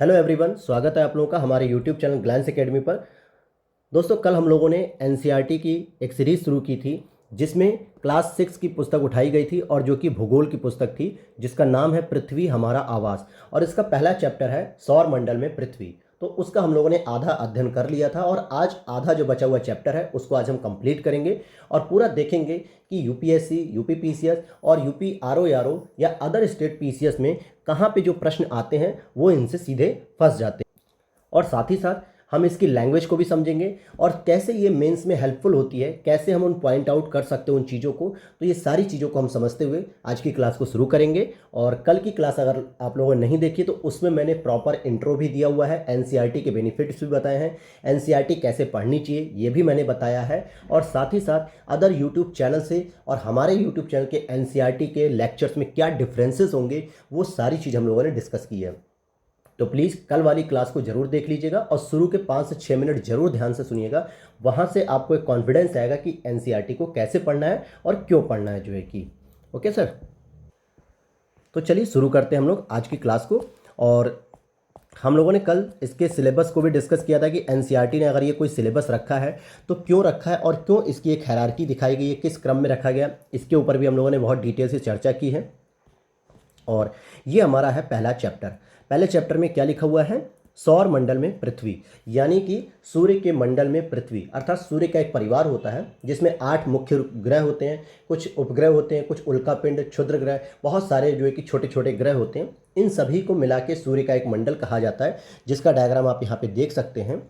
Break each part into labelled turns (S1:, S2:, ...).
S1: Hello everyone, स्वागत है आप लोगों का हमारे यूट्यूब चैनल ग्लैंस एकेडमी पर। दोस्तों, कल हम लोगों ने एनसीईआरटी की एक सीरीज़ शुरू की थी जिसमें क्लास 6 की पुस्तक उठाई गई थी और जो कि भूगोल की पुस्तक थी जिसका नाम है पृथ्वी हमारा आवास। और इसका पहला चैप्टर है सौर मंडल में पृथ्वी। तो उसका हम लोगों ने आधा अध्ययन कर लिया था और आज आधा जो बचा हुआ चैप्टर है उसको आज हम कंप्लीट करेंगे और पूरा देखेंगे कि यूपीएससी, यूपी पीसीएस और यूपी आरओ या अदर स्टेट पीसीएस में कहाँ पे जो प्रश्न आते हैं वो इनसे सीधे फंस जाते हैं। और साथ ही साथ हम इसकी लैंग्वेज को भी समझेंगे और कैसे ये मेंस में हेल्पफुल होती है, कैसे हम उन पॉइंट आउट कर सकते हैं उन चीज़ों को। तो ये सारी चीज़ों को हम समझते हुए आज की क्लास को शुरू करेंगे। और कल की क्लास अगर आप लोगों ने नहीं देखी तो उसमें मैंने प्रॉपर इंट्रो भी दिया हुआ है, एनसीईआरटी के बेनिफिट्स भी बताए हैं, एनसीईआरटी कैसे पढ़नी चाहिए ये भी मैंने बताया है। और साथ ही साथ अदर यूट्यूब चैनल से और हमारे यूट्यूब चैनल के एनसीईआरटी के लेक्चर्स में क्या डिफरेंसेस होंगे वो सारी चीज़ हम लोगों ने डिस्कस की है। तो प्लीज़ कल वाली क्लास को जरूर देख लीजिएगा और शुरू के 5 से 6 मिनट जरूर ध्यान से सुनिएगा। वहाँ से आपको एक कॉन्फिडेंस आएगा कि एनसीईआरटी को कैसे पढ़ना है और क्यों पढ़ना है जो है कि। ओके सर, तो चलिए शुरू करते हैं हम लोग आज की क्लास को। और हम लोगों ने कल इसके सिलेबस को भी डिस्कस किया था कि एनसीईआरटी ने अगर ये कोई सिलेबस रखा है तो क्यों रखा है और क्यों इसकी एक हायरार्की दिखाई गई है, किस क्रम में रखा गया, इसके ऊपर भी हम लोगों ने बहुत डिटेल से चर्चा की है। और ये हमारा है पहला चैप्टर। पहले चैप्टर में क्या लिखा हुआ है? सौर मंडल में पृथ्वी, यानी कि सूर्य के मंडल में पृथ्वी, अर्थात सूर्य का एक परिवार होता है जिसमें 8 मुख्य ग्रह होते हैं, कुछ उपग्रह होते हैं, कुछ उल्कापिंड, क्षुद्र ग्रह, बहुत सारे जो है कि छोटे छोटे ग्रह होते हैं। इन सभी को मिला के सूर्य का एक मंडल कहा जाता है, जिसका डायग्राम आप यहाँ पे देख सकते हैं।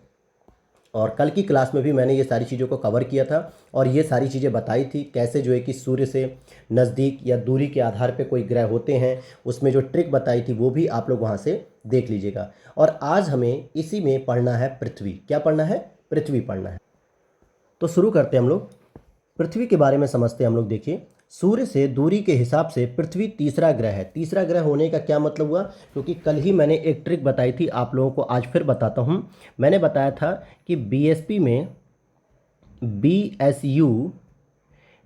S1: और कल की क्लास में भी मैंने ये सारी चीज़ों को कवर किया था और ये सारी चीज़ें बताई थी कैसे जो है कि सूर्य से नज़दीक या दूरी के आधार पे कोई ग्रह होते हैं, उसमें जो ट्रिक बताई थी वो भी आप लोग वहाँ से देख लीजिएगा। और आज हमें इसी में पढ़ना है पृथ्वी। क्या पढ़ना है? पृथ्वी पढ़ना है। तो शुरू करते हैं हम लोग, पृथ्वी के बारे में समझते हैं हम लोग। देखिए, सूर्य से दूरी के हिसाब से पृथ्वी तीसरा ग्रह है। तीसरा ग्रह होने का क्या मतलब हुआ? क्योंकि कल ही मैंने एक ट्रिक बताई थी, आप लोगों को आज फिर बताता हूँ। मैंने बताया था कि बीएसपी में बीएसयू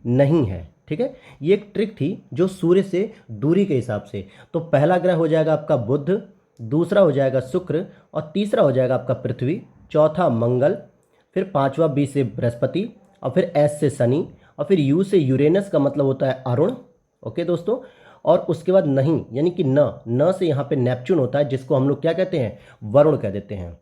S1: नहीं है, ठीक है। ये एक ट्रिक थी जो सूर्य से दूरी के हिसाब से। तो पहला ग्रह हो जाएगा आपका बुध, दूसरा हो जाएगा शुक्र और तीसरा हो जाएगा आपका पृथ्वी, चौथा मंगल, फिर पांचवा बी से बृहस्पति और फिर एस से शनि और फिर यू से यूरेनस का मतलब होता है अरुण। ओके दोस्तों, और उसके बाद नहीं यानी कि न से यहाँ पे नेपच्यून होता है, जिसको हम लोग क्या कहते हैं? वरुण कह देते हैं।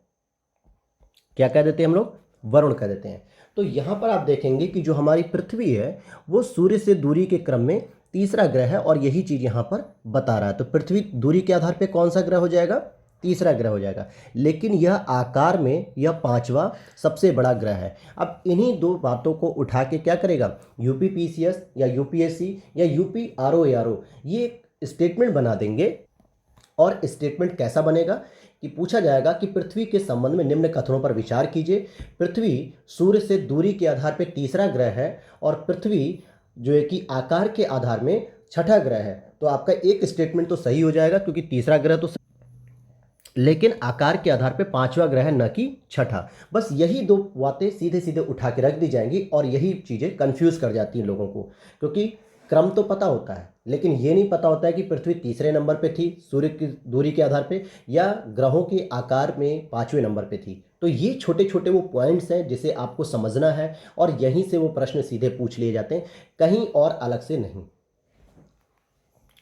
S1: क्या कह देते हैं हम लोग? वरुण कह देते हैं। तो यहाँ पर आप देखेंगे कि जो हमारी पृथ्वी है वो सूर्य से दूरी के क्रम में तीसरा ग्रह है और यही चीज़ यहाँ पर बता रहा है। तो पृथ्वी दूरी के आधार पे कौन सा ग्रह हो जाएगा? तीसरा ग्रह हो जाएगा। लेकिन यह आकार में यह पांचवा सबसे बड़ा ग्रह है। अब इन्हीं दो बातों को उठा के क्या करेगा यूपी पीसीएस या यूपीएससी या यूपी आरओ ये स्टेटमेंट बना देंगे। और स्टेटमेंट कैसा बनेगा कि पूछा जाएगा कि पृथ्वी के संबंध में निम्न कथनों पर विचार कीजिए। पृथ्वी सूर्य से दूरी के आधार पर तीसरा ग्रह है और पृथ्वी जो है कि आकार के आधार में छठा ग्रह है। तो आपका एक स्टेटमेंट तो सही हो जाएगा क्योंकि तीसरा ग्रह तो, लेकिन आकार के आधार पे पांचवा ग्रह न कि छठा। बस यही दो बातें सीधे सीधे उठा के रख दी जाएंगी और यही चीज़ें कंफ्यूज कर जाती हैं लोगों को, क्योंकि क्रम तो पता होता है लेकिन ये नहीं पता होता है कि पृथ्वी तीसरे नंबर पे थी सूर्य की दूरी के आधार पे या ग्रहों के आकार में पांचवें नंबर पे थी। तो ये छोटे छोटे वो पॉइंट्स हैं जिसे आपको समझना है और यहीं से वो प्रश्न सीधे पूछ लिए जाते हैं, कहीं और अलग से नहीं।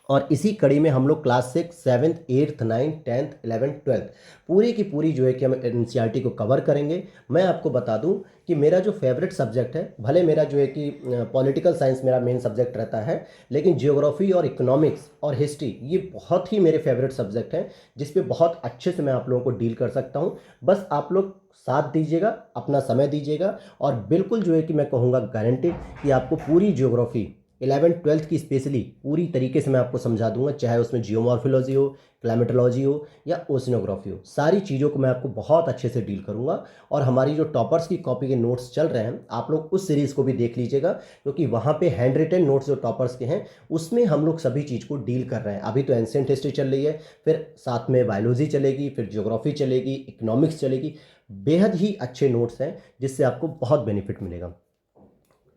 S1: और इसी कड़ी में हम लोग class 6, 7th, 8th, 9th, 10th, 11th, 12th पूरी की पूरी जो है कि हम एनसीईआरटी को कवर करेंगे। मैं आपको बता दूं कि मेरा जो फेवरेट सब्जेक्ट है, भले मेरा जो है कि पॉलिटिकल साइंस मेरा मेन सब्जेक्ट रहता है, लेकिन जियोग्राफी और इकोनॉमिक्स और हिस्ट्री ये बहुत ही मेरे फेवरेट सब्जेक्ट हैं जिस पे बहुत अच्छे से मैं आप लोगों को डील कर सकता हूँ। बस आप लोग साथ दीजिएगा, अपना समय दीजिएगा और बिल्कुल जो है कि मैं कहूँगा गारंटेड कि आपको पूरी जियोग्राफी 11th 12th की स्पेशली पूरी तरीके से मैं आपको समझा दूंगा, चाहे उसमें जियोमॉर्फोलॉजी हो, क्लाइमेटोलॉजी हो या ओशिनोग्राफी हो, सारी चीज़ों को मैं आपको बहुत अच्छे से डील करूंगा। और हमारी जो टॉपर्स की कॉपी के नोट्स चल रहे हैं आप लोग उस सीरीज़ को भी देख लीजिएगा, क्योंकि वहाँ पे हैंड रिटन नोट्स जो टॉपर्स के हैं उसमें हम लोग सभी चीज़ को डील कर रहे हैं। अभी तो एंशिएंट हिस्ट्री चल रही है, फिर साथ में बायोलॉजी चलेगी, फिर जियोग्राफी चलेगी, इकोनॉमिक्स चलेगी। बेहद ही अच्छे नोट्स हैं जिससे आपको बहुत बेनिफिट मिलेगा।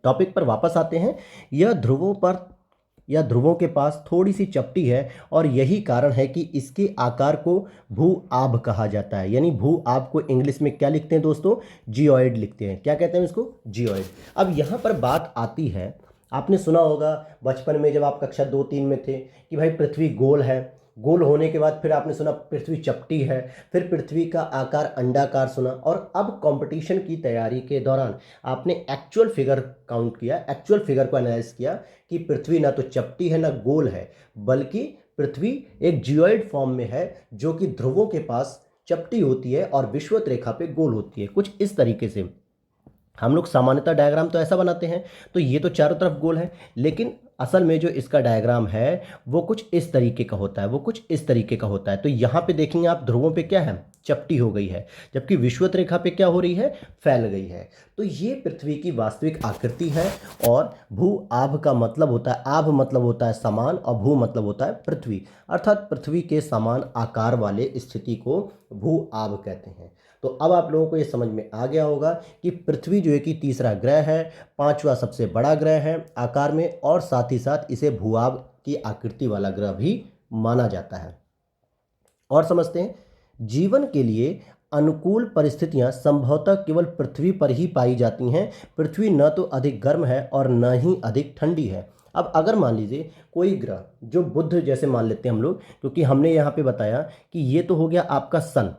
S1: टॉपिक पर वापस आते हैं। यह ध्रुवों पर या ध्रुवों के पास थोड़ी सी चपटी है और यही कारण है कि इसके आकार को भू आभ कहा जाता है। यानी भू आभ को इंग्लिश में क्या लिखते हैं दोस्तों? जियोइड लिखते हैं। क्या कहते हैं इसको? जियोइड। अब यहाँ पर बात आती है, आपने सुना होगा बचपन में जब आप कक्षा 2-3 में थे कि भाई पृथ्वी गोल है, गोल होने के बाद फिर आपने सुना पृथ्वी चपटी है, फिर पृथ्वी का आकार अंडाकार सुना, और अब कंपटीशन की तैयारी के दौरान आपने एक्चुअल फिगर काउंट किया, एक्चुअल फिगर को एनालाइज किया कि पृथ्वी ना तो चपटी है ना गोल है, बल्कि पृथ्वी एक जियोइड फॉर्म में है जो कि ध्रुवों के पास चपटी होती है और विषुवत रेखा पे गोल होती है। कुछ इस तरीके से हम लोग सामान्यतः डायग्राम तो ऐसा बनाते हैं, तो ये तो चारों तरफ गोल है, लेकिन असल में जो इसका डायग्राम है वो कुछ इस तरीके का होता है, वो कुछ इस तरीके का होता है। तो यहाँ पे देखेंगे आप, ध्रुवों पे क्या है? चपटी हो गई है, जबकि विषुवत रेखा पे क्या हो रही है? फैल गई है। तो ये पृथ्वी की वास्तविक आकृति है। और भू आभ का मतलब होता है, आभ मतलब होता है समान, और भू मतलब होता है पृथ्वी, अर्थात पृथ्वी के समान आकार वाले स्थिति को भू आभ कहते हैं। तो अब आप लोगों को ये समझ में आ गया होगा कि पृथ्वी जो है कि तीसरा ग्रह है, पांचवा सबसे बड़ा ग्रह है आकार में, और साथ ही साथ इसे भूआभ की आकृति वाला ग्रह भी माना जाता है। और समझते हैं, जीवन के लिए अनुकूल परिस्थितियां संभवतः केवल पृथ्वी पर ही पाई जाती हैं। पृथ्वी न तो अधिक गर्म है और न ही अधिक ठंडी है। अब अगर मान लीजिए कोई ग्रह, जो बुध जैसे मान लेते हैं हम लोग, क्योंकि हमने यहाँ पे बताया कि ये तो हो गया आपका सन,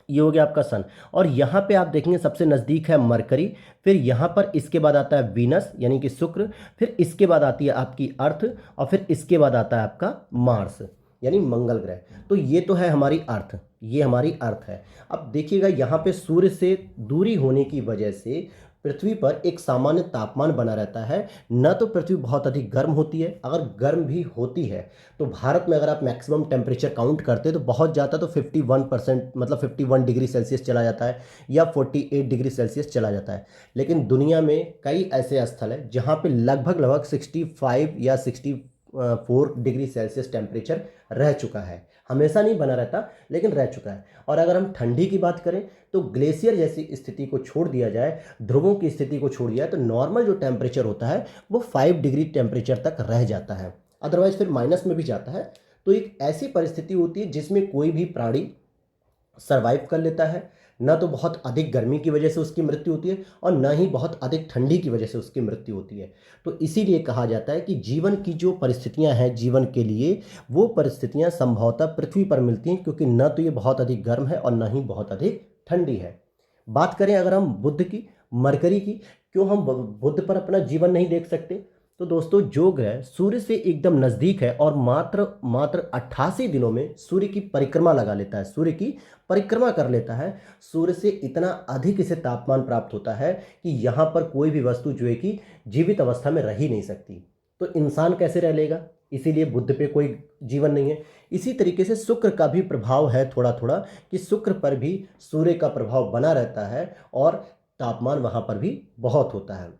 S1: ये हो गया आपका सन, और यहाँ पे आप देखेंगे सबसे नज़दीक है मरकरी, फिर यहाँ पर इसके बाद आता है वीनस यानी कि शुक्र, फिर इसके बाद आती है आपकी अर्थ, और फिर इसके बाद आता है आपका मार्स यानी मंगल ग्रह। तो ये तो है हमारी अर्थ, ये हमारी अर्थ है। अब देखिएगा यहाँ पे सूर्य से दूरी होने की वजह से पृथ्वी पर एक सामान्य तापमान बना रहता है। न तो पृथ्वी बहुत अधिक गर्म होती है, अगर गर्म भी होती है तो भारत में अगर आप मैक्सिमम टेम्परेचर काउंट करते हैं तो बहुत ज़्यादा तो 51% मतलब 51 डिग्री सेल्सियस चला जाता है, या 48 डिग्री सेल्सियस चला जाता है। लेकिन दुनिया में कई ऐसे स्थल हैं जहाँ पे लगभग 65 या 64 डिग्री सेल्सियस टेम्परेचर रह चुका है। हमेशा नहीं बना रहता, लेकिन रह चुका है। और अगर हम ठंडी की बात करें तो ग्लेशियर जैसी स्थिति को छोड़ दिया जाए, ध्रुवों की स्थिति को छोड़ दिया जाए, तो नॉर्मल जो टेम्परेचर होता है वो 5 डिग्री टेम्परेचर तक रह जाता है, अदरवाइज फिर माइनस में भी जाता है। तो एक ऐसी परिस्थिति होती है जिसमें कोई भी प्राणी सर्वाइव कर लेता है। न तो बहुत अधिक गर्मी की वजह से उसकी मृत्यु होती है और न ही बहुत अधिक ठंडी की वजह से उसकी मृत्यु होती है। तो इसीलिए कहा जाता है कि जीवन की जो परिस्थितियां हैं जीवन के लिए, वो परिस्थितियां संभवतः पृथ्वी पर मिलती हैं, क्योंकि न तो ये बहुत अधिक गर्म है और न ही बहुत अधिक ठंडी है। बात करें अगर हम बुध की, मरकरी की, क्यों हम बुध पर अपना जीवन नहीं देख सकते? तो दोस्तों, जो ग्रह सूर्य से एकदम नज़दीक है और मात्र 88 दिनों में सूर्य की परिक्रमा लगा लेता है, सूर्य की परिक्रमा कर लेता है, सूर्य से इतना अधिक इसे तापमान प्राप्त होता है कि यहाँ पर कोई भी वस्तु जो है कि जीवित अवस्था में रह ही नहीं सकती। तो इंसान कैसे रह लेगा? इसीलिए बुध पे कोई जीवन नहीं है। इसी तरीके से शुक्र का भी प्रभाव है थोड़ा थोड़ा, कि शुक्र पर भी सूर्य का प्रभाव बना रहता है और तापमान वहाँ पर भी बहुत होता है।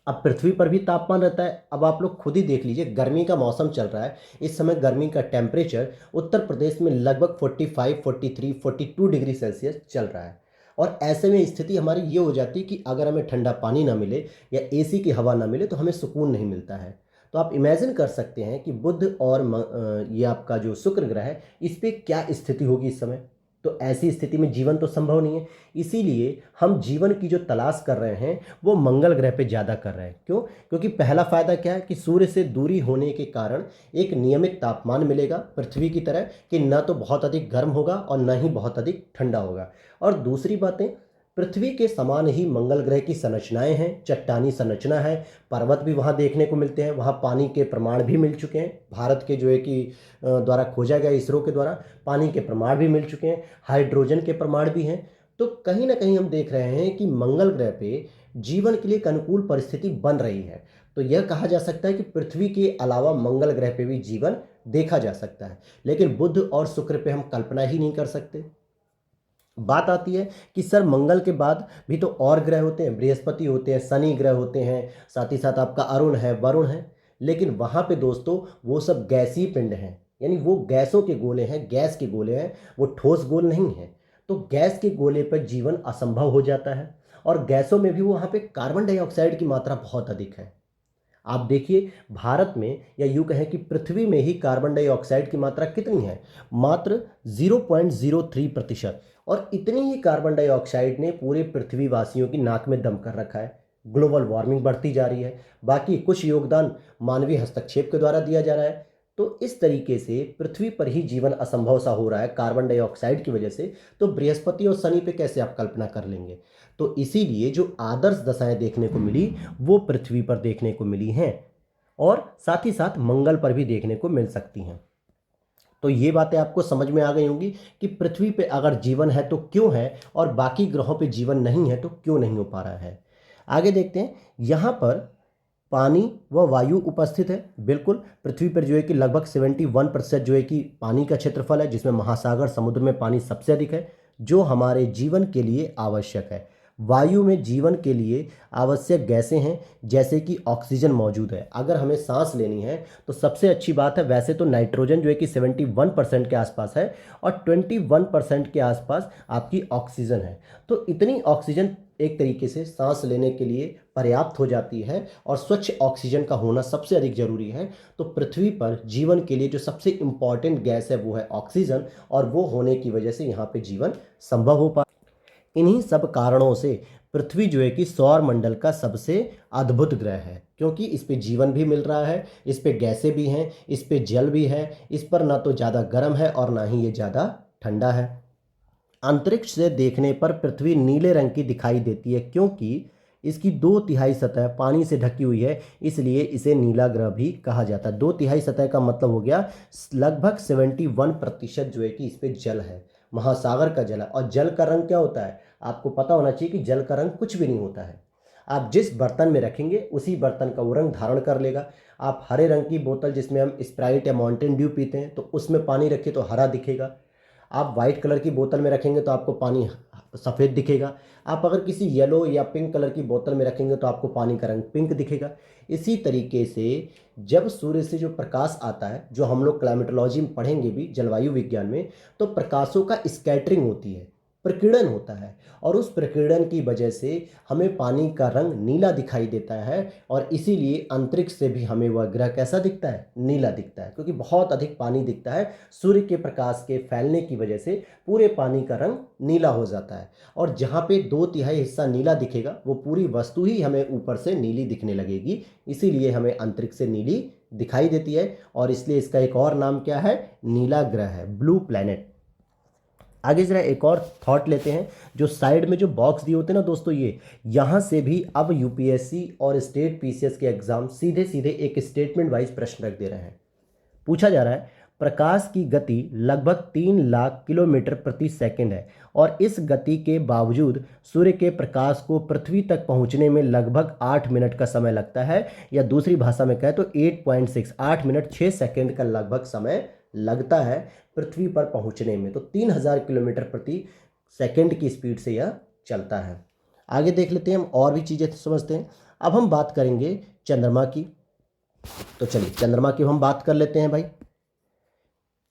S1: अब पृथ्वी पर भी तापमान रहता है। अब आप लोग खुद ही देख लीजिए, गर्मी का मौसम चल रहा है, इस समय गर्मी का टेम्परेचर उत्तर प्रदेश में लगभग 45, 43, 42 डिग्री सेल्सियस चल रहा है। और ऐसे में स्थिति हमारी ये हो जाती है कि अगर हमें ठंडा पानी ना मिले या एसी की हवा ना मिले तो हमें सुकून नहीं मिलता है। तो आप इमेजिन कर सकते हैं कि बुध और ये आपका जो शुक्र ग्रह है, इस पर क्या स्थिति होगी इस समय। तो ऐसी स्थिति में जीवन तो संभव नहीं है। इसीलिए हम जीवन की जो तलाश कर रहे हैं वो मंगल ग्रह पे ज़्यादा कर रहे हैं। क्यों? क्योंकि पहला फ़ायदा क्या है कि सूर्य से दूरी होने के कारण एक नियमित तापमान मिलेगा पृथ्वी की तरह, कि न तो बहुत अधिक गर्म होगा और न ही बहुत अधिक ठंडा होगा। और दूसरी बातें, पृथ्वी के समान ही मंगल ग्रह की संरचनाएं हैं, चट्टानी संरचना है, पर्वत भी वहाँ देखने को मिलते हैं, वहाँ पानी के प्रमाण भी मिल चुके हैं। भारत के जो है कि द्वारा खोजा गया, इसरो के द्वारा पानी के प्रमाण भी मिल चुके हैं, हाइड्रोजन के प्रमाण भी हैं। तो कहीं ना कहीं हम देख रहे हैं कि मंगल ग्रह पे जीवन के लिए एक अनुकूल परिस्थिति बन रही है। तो यह कहा जा सकता है कि पृथ्वी के अलावा मंगल ग्रह पे भी जीवन देखा जा सकता है। लेकिन बुध और शुक्र पे हम कल्पना ही नहीं कर सकते। बात आती है कि सर मंगल के बाद भी तो और ग्रह होते हैं, बृहस्पति होते हैं, शनि ग्रह होते हैं, साथ ही साथ आपका अरुण है, वरुण है। लेकिन वहाँ पे दोस्तों वो सब गैसीय पिंड हैं, यानी वो गैसों के गोले हैं, गैस के गोले हैं, वो ठोस गोल नहीं है। तो गैस के गोले पर जीवन असंभव हो जाता है। और गैसों में भी वहाँ पे कार्बन डाइऑक्साइड की मात्रा बहुत अधिक है। आप देखिए भारत में या यूँ कहें कि पृथ्वी में ही कार्बन डाइऑक्साइड की मात्रा कितनी है, मात्र 0.03%। और इतनी ही कार्बन डाइऑक्साइड ने पूरे पृथ्वीवासियों की नाक में दम कर रखा है। ग्लोबल वार्मिंग बढ़ती जा रही है, बाकी कुछ योगदान मानवीय हस्तक्षेप के द्वारा दिया जा रहा है। तो इस तरीके से पृथ्वी पर ही जीवन असंभव सा हो रहा है कार्बन डाइऑक्साइड की वजह से। तो बृहस्पति और शनि पे कैसे आप कल्पना कर लेंगे। तो इसीलिए जो आदर्श दशाएं देखने को मिली वो पृथ्वी पर देखने को मिली हैं, और साथ ही साथ मंगल पर भी देखने को मिल सकती हैं। तो ये बातें आपको समझ में आ गई होंगी कि पृथ्वी पे अगर जीवन है तो क्यों है, और बाकी ग्रहों पे जीवन नहीं है तो क्यों नहीं हो पा रहा है। आगे देखते हैं, यहाँ पर पानी व वायु उपस्थित है। बिल्कुल, पृथ्वी पर जो है कि लगभग 71% जो है कि पानी का क्षेत्रफल है, जिसमें महासागर समुद्र में पानी सबसे अधिक है, जो हमारे जीवन के लिए आवश्यक है। वायु में जीवन के लिए आवश्यक गैसें हैं, जैसे कि ऑक्सीजन मौजूद है। अगर हमें सांस लेनी है तो सबसे अच्छी बात है, वैसे तो नाइट्रोजन जो है कि 71% के आसपास है, और 21% के आसपास आपकी ऑक्सीजन है। तो इतनी ऑक्सीजन एक तरीके से सांस लेने के लिए पर्याप्त हो जाती है, और स्वच्छ ऑक्सीजन का होना सबसे अधिक जरूरी है। तो पृथ्वी पर जीवन के लिए जो सबसे इंपॉर्टेंट गैस है वो है ऑक्सीजन, और वो होने की वजह से यहाँ पे जीवन संभव हो पा। इन्हीं सब कारणों से पृथ्वी जो है कि सौर मंडल का सबसे अद्भुत ग्रह है, क्योंकि इस पे जीवन भी मिल रहा है, इस पे गैसें भी हैं, इस पे जल भी है, इस पर ना तो ज़्यादा गर्म है और ना ही ये ज़्यादा ठंडा है। अंतरिक्ष से देखने पर पृथ्वी नीले रंग की दिखाई देती है, क्योंकि इसकी 2/3 सतह पानी से ढकी हुई है, इसलिए इसे नीला ग्रह भी कहा जाता है। 2/3 सतह का मतलब हो गया लगभग 71% जो है कि इस पे जल है, महासागर का जल है। और जल का रंग क्या होता है, आपको पता होना चाहिए कि जल का रंग कुछ भी नहीं होता है। आप जिस बर्तन में रखेंगे उसी बर्तन का वो रंग धारण कर लेगा। आप हरे रंग की बोतल जिसमें हम स्प्राइट या माउंटेन ड्यू पीते हैं, तो उसमें पानी रखिए तो हरा दिखेगा। आप वाइट कलर की बोतल में रखेंगे तो आपको पानी सफ़ेद दिखेगा। आप अगर किसी येलो या पिंक कलर की बोतल में रखेंगे तो आपको पानी का रंग पिंक दिखेगा। इसी तरीके से जब सूर्य से जो प्रकाश आता है, जो हम लोग क्लाइमेटोलॉजी में पढ़ेंगे भी, जलवायु विज्ञान में, तो प्रकाशों का स्कैटरिंग होती है, प्रकीर्णन होता है, और उस प्रकीर्णन की वजह से हमें पानी का रंग नीला दिखाई देता है। और इसीलिए अंतरिक्ष से भी हमें वह ग्रह कैसा दिखता है, नीला दिखता है, क्योंकि बहुत अधिक पानी दिखता है। सूर्य के प्रकाश के फैलने की वजह से पूरे पानी का रंग नीला हो जाता है, और जहाँ पे 2/3 हिस्सा नीला दिखेगा वो पूरी वस्तु ही हमें ऊपर से नीली दिखने लगेगी। इसीलिए हमें अंतरिक्ष से नीली दिखाई देती है, और इसलिए इसका एक और नाम क्या है, नीला ग्रह है, ब्लू प्लैनेट। आगे जरा एक और थॉट लेते हैं। जो साइड में जो बॉक्स दिए होते हैं ना दोस्तों, ये यहाँ से भी अब यूपीएससी और स्टेट पीसीएस के एग्जाम सीधे सीधे एक स्टेटमेंट वाइज प्रश्न रख दे रहे हैं। पूछा जा रहा है, प्रकाश की गति लगभग 3 लाख किलोमीटर प्रति सेकंड है, और इस गति के बावजूद सूर्य के प्रकाश को पृथ्वी तक पहुंचने में लगभग 8 मिनट का समय लगता है, या दूसरी भाषा में कहें तो 8 मिनट 6 सेकंड का लगभग समय लगता है पृथ्वी पर पहुंचने में। तो 3000 किलोमीटर प्रति सेकंड की स्पीड से यह चलता है। आगे देख लेते हैं हम और भी चीज़ें समझते हैं। अब हम बात करेंगे चंद्रमा की। तो चलिए चंद्रमा की हम बात कर लेते हैं भाई।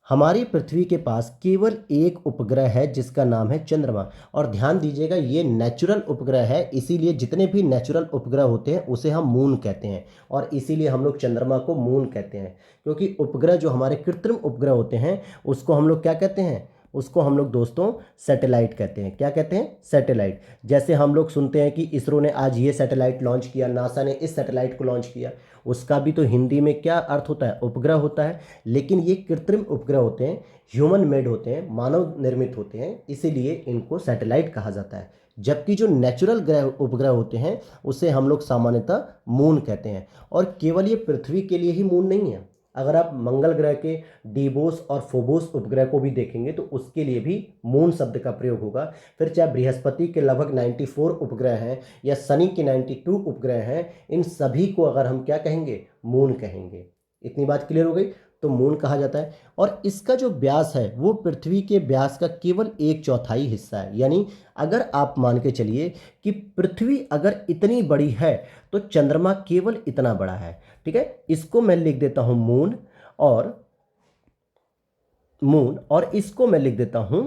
S1: हमारी पृथ्वी के पास केवल एक उपग्रह है जिसका नाम है चंद्रमा। और ध्यान दीजिएगा, ये नेचुरल उपग्रह है, इसीलिए जितने भी नेचुरल उपग्रह होते हैं उसे हम मून कहते हैं, और इसीलिए हम लोग चंद्रमा को मून कहते हैं। क्योंकि उपग्रह जो हमारे कृत्रिम उपग्रह होते हैं उसको हम लोग क्या कहते हैं, उसको हम लोग दोस्तों सैटेलाइट कहते हैं। क्या कहते हैं, सैटेलाइट। जैसे हम लोग सुनते हैं कि इसरो ने आज ये सैटेलाइट लॉन्च किया, नासा ने इस सैटेलाइट को लॉन्च किया, उसका भी तो हिंदी में क्या अर्थ होता है, उपग्रह होता है। लेकिन ये कृत्रिम उपग्रह होते हैं, ह्यूमन मेड होते हैं, मानव निर्मित होते हैं, इसीलिए इनको सैटेलाइट कहा जाता है। जबकि जो नेचुरल ग्रह उपग्रह होते हैं उसे हम लोग सामान्यतः मून कहते हैं। और केवल ये पृथ्वी के लिए ही मून नहीं है, अगर आप मंगल ग्रह के डीबोस और फोबोस उपग्रह को भी देखेंगे तो उसके लिए भी मून शब्द का प्रयोग होगा। फिर चाहे बृहस्पति के लगभग 94 उपग्रह हैं या शनि के 92 उपग्रह हैं, इन सभी को अगर हम क्या कहेंगे, मून कहेंगे। इतनी बात क्लियर हो गई। तो मून कहा जाता है, और इसका जो व्यास है वो पृथ्वी के व्यास का केवल 1/4 हिस्सा है। यानी अगर आप मान के चलिए कि पृथ्वी अगर इतनी बड़ी है तो चंद्रमा केवल इतना बड़ा है। ठीक है, इसको मैं लिख देता हूं मून, और इसको मैं लिख देता हूं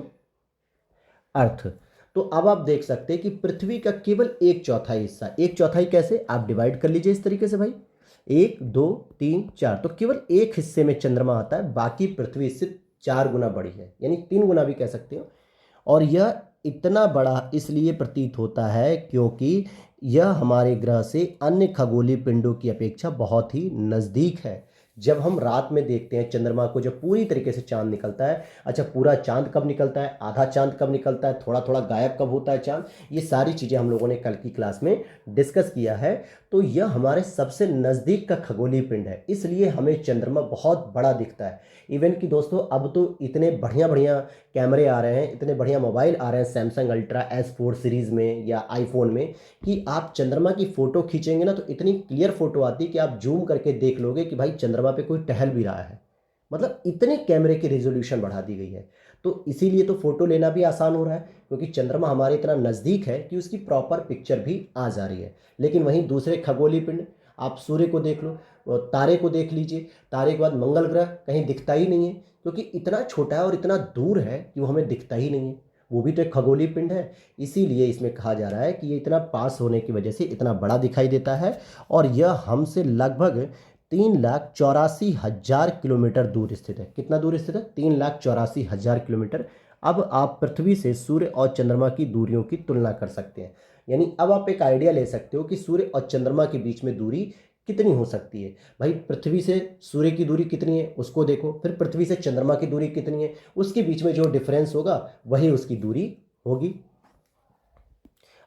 S1: अर्थ। तो अब आप देख सकते हैं कि पृथ्वी का केवल 1/4 हिस्सा, 1/4 कैसे, आप डिवाइड कर लीजिए इस तरीके से भाई। 1 2 3 4, तो केवल एक हिस्से में चंद्रमा आता है, बाकी पृथ्वी से 4 गुना बड़ी है, यानी 3 गुना भी कह सकते हो। और यह इतना बड़ा इसलिए प्रतीत होता है क्योंकि यह हमारे ग्रह से अन्य खगोलीय पिंडों की अपेक्षा बहुत ही नज़दीक है। जब हम रात में देखते हैं चंद्रमा को, जब पूरी तरीके से चांद निकलता है, अच्छा पूरा चांद कब निकलता है, आधा चांद कब निकलता है, थोड़ा थोड़ा गायब कब होता है चांद, ये सारी चीज़ें हम लोगों ने कल की क्लास में डिस्कस किया है। तो यह हमारे सबसे नज़दीक का खगोलीय पिंड है, इसलिए हमें चंद्रमा बहुत बड़ा दिखता है। इवन कि दोस्तों अब तो इतने बढ़िया बढ़िया कैमरे आ रहे हैं, इतने बढ़िया मोबाइल आ रहे हैं सैमसंग अल्ट्रा S4 सीरीज़ में या आईफोन में, कि आप चंद्रमा की फ़ोटो खींचेंगे ना तो इतनी क्लियर फ़ोटो आती है कि आप जूम करके देख लोगे कि भाई चंद्रमा पे कोई टहल भी रहा है। मतलब इतने कैमरे की रेजोल्यूशन बढ़ा दी गई है, तो इसीलिए तो फ़ोटो लेना भी आसान हो रहा है, क्योंकि चंद्रमा हमारे इतना नज़दीक है कि उसकी प्रॉपर पिक्चर भी आ जा रही है। लेकिन वहीं दूसरे खगोलीय पिंड, आप सूर्य को देख लो, तारे को देख लीजिए, तारे के बाद मंगल ग्रह कहीं दिखता ही नहीं है, क्योंकि इतना छोटा है और इतना दूर है कि वो हमें दिखता ही नहीं है। वो भी तो एक खगोलीय पिंड है, इसीलिए इसमें कहा जा रहा है कि ये इतना पास होने की वजह से इतना बड़ा दिखाई देता है, और यह हमसे लगभग 3,84,000 किलोमीटर दूर स्थित है। कितना दूर स्थित है? 3,84,000 किलोमीटर। अब आप पृथ्वी से सूर्य और चंद्रमा की दूरियों की तुलना कर सकते हैं, यानी अब आप एक आइडिया ले सकते हो कि सूर्य और चंद्रमा के बीच में दूरी कितनी हो सकती है। भाई पृथ्वी से सूर्य की दूरी कितनी है उसको देखो, फिर पृथ्वी से चंद्रमा की दूरी कितनी है, उसके बीच में जो डिफरेंस होगा वही उसकी दूरी होगी।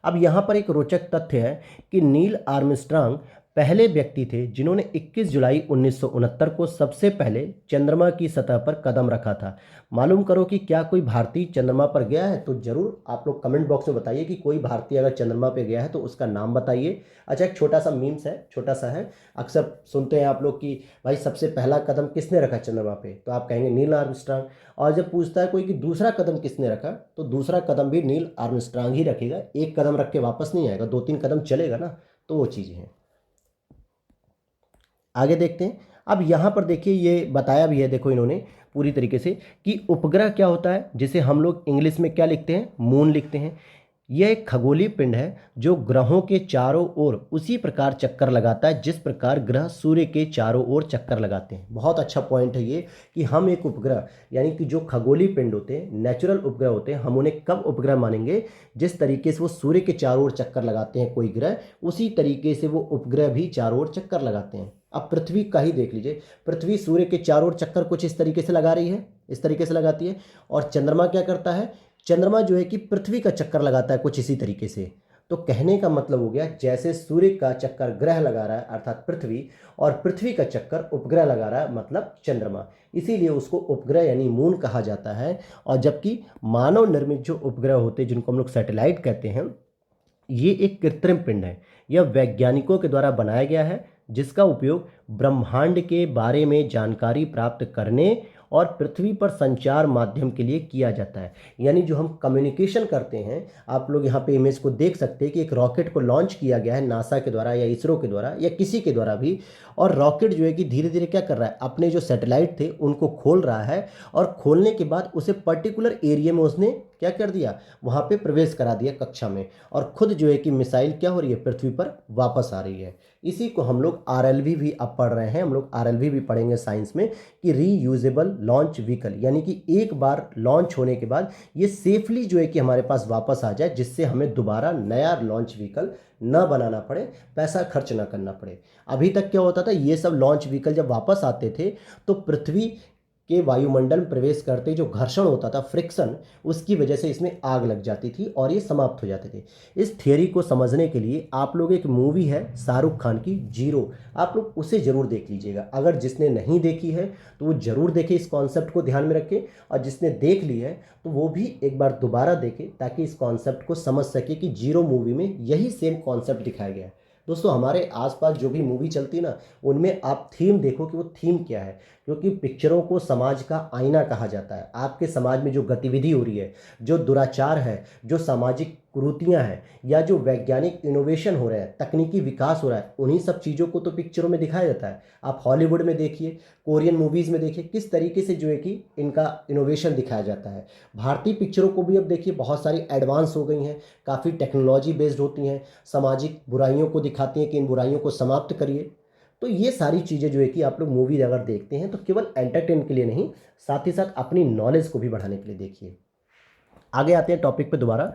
S1: अब यहाँ पर एक रोचक तथ्य है कि नील आर्मस्ट्रांग पहले व्यक्ति थे जिन्होंने 21 जुलाई 1969 को सबसे पहले चंद्रमा की सतह पर कदम रखा था। मालूम करो कि क्या कोई भारतीय चंद्रमा पर गया है, तो ज़रूर आप लोग कमेंट बॉक्स में बताइए कि कोई भारतीय अगर चंद्रमा पर गया है तो उसका नाम बताइए। अच्छा एक छोटा सा मीम्स है, छोटा सा है, अक्सर सुनते हैं आप लोग कि भाई सबसे पहला कदम किसने रखा चंद्रमा पे, तो आप कहेंगे नील आर्मस्ट्रांग। और जब पूछता है कोई कि दूसरा कदम किसने रखा, तो दूसरा कदम भी नील आर्मस्ट्रांग ही रखेगा, एक कदम रख के वापस नहीं आएगा, 2-3 कदम चलेगा ना, तो वो चीज़ें हैं। आगे देखते हैं। अब यहाँ पर देखिए ये बताया भी है, देखो इन्होंने पूरी तरीके से, कि उपग्रह क्या होता है, जिसे हम लोग इंग्लिश में क्या लिखते हैं, मून लिखते हैं। यह एक खगोलीय पिंड है जो ग्रहों के चारों ओर उसी प्रकार चक्कर लगाता है जिस प्रकार ग्रह सूर्य के चारों ओर चक्कर लगाते हैं। बहुत अच्छा पॉइंट है ये कि हम एक उपग्रह, यानी कि जो खगोलीय पिंड होते हैं, नेचुरल उपग्रह होते हैं, हम उन्हें कब उपग्रह मानेंगे, जिस तरीके से वो सूर्य के चारों ओर चक्कर लगाते हैं कोई ग्रह, उसी तरीके से वो उपग्रह भी चारों ओर चक्कर लगाते हैं। अब पृथ्वी का ही देख लीजिए, पृथ्वी सूर्य के चारों ओर चक्कर कुछ इस तरीके से लगा रही है, इस तरीके से लगाती है। और चंद्रमा क्या करता है, चंद्रमा जो है कि पृथ्वी का चक्कर लगाता है कुछ इसी तरीके से। तो कहने का मतलब हो गया, जैसे सूर्य का चक्कर ग्रह लगा रहा है अर्थात पृथ्वी, और पृथ्वी का चक्कर उपग्रह लगा रहा है मतलब चंद्रमा, इसीलिए उसको उपग्रह यानी मून कहा जाता है। और जबकि मानव निर्मित जो उपग्रह होते हैं जिनको हम लोग सैटेलाइट कहते हैं, ये एक कृत्रिम पिंड है। यह वैज्ञानिकों के द्वारा बनाया गया है जिसका उपयोग ब्रह्मांड के बारे में जानकारी प्राप्त करने और पृथ्वी पर संचार माध्यम के लिए किया जाता है। यानी जो हम कम्युनिकेशन करते हैं, आप लोग यहाँ पे इमेज को देख सकते हैं कि एक रॉकेट को लॉन्च किया गया है नासा के द्वारा या इसरो के द्वारा या किसी के द्वारा भी, और रॉकेट जो है कि धीरे धीरे क्या कर रहा है, अपने जो सैटेलाइट थे उनको खोल रहा है, और खोलने के बाद उसे पर्टिकुलर एरिया में उसने क्या कर दिया, वहाँ पे प्रवेश करा दिया कक्षा में, और खुद जो है कि मिसाइल क्या हो रही है, पृथ्वी पर वापस आ रही है। इसी को हम लोग RLV भी अब पढ़ रहे हैं, हम लोग RLV भी पढ़ेंगे साइंस में, कि रीयूजेबल लॉन्च व्हीकल, यानी कि एक बार लॉन्च होने के बाद ये सेफली जो है कि हमारे पास वापस आ जाए, जिससे हमें दोबारा नया लॉन्च व्हीकल ना बनाना पड़े, पैसा खर्च ना करना पड़े। अभी तक क्या होता था, ये सब लॉन्च व्हीकल जब वापस आते थे तो पृथ्वी के वायुमंडल में प्रवेश करते जो घर्षण होता था, फ्रिक्शन, उसकी वजह से इसमें आग लग जाती थी और ये समाप्त हो जाते थे। इस थियोरी को समझने के लिए आप लोग, एक मूवी है शाहरुख खान की जीरो, आप लोग उसे ज़रूर देख लीजिएगा। अगर जिसने नहीं देखी है तो वो ज़रूर देखे, इस कॉन्सेप्ट को ध्यान में रखें, और जिसने देख ली है तो वो भी एक बार दोबारा देखे, ताकि इस कॉन्सेप्ट को समझ सके कि जीरो मूवी में यही सेम कॉन्सेप्ट दिखाया गया है। दोस्तों हमारे आसपास जो भी मूवी चलती है ना, उनमें आप थीम देखो कि वो थीम क्या है, क्योंकि पिक्चरों को समाज का आईना कहा जाता है। आपके समाज में जो गतिविधि हो रही है, जो दुराचार है, जो सामाजिक कुरीतियां हैं, या जो वैज्ञानिक इनोवेशन हो रहा है, तकनीकी विकास हो रहा है, उन्हीं सब चीज़ों को तो पिक्चरों में दिखाया जाता है। आप हॉलीवुड में देखिए, कोरियन मूवीज़ में देखिए, किस तरीके से जो है कि इनका इनोवेशन दिखाया जाता है। भारतीय पिक्चरों को भी अब देखिए बहुत सारी एडवांस हो गई हैं, काफ़ी टेक्नोलॉजी बेस्ड होती हैं, सामाजिक बुराइयों को दिखाती हैं कि इन बुराइयों को समाप्त करिए। तो ये सारी चीज़ें जो है कि आप लोग मूवी अगर देखते हैं तो केवल एंटरटेन के लिए नहीं, साथ ही साथ अपनी नॉलेज को भी बढ़ाने के लिए देखिए। आगे आते हैं टॉपिक पे दोबारा।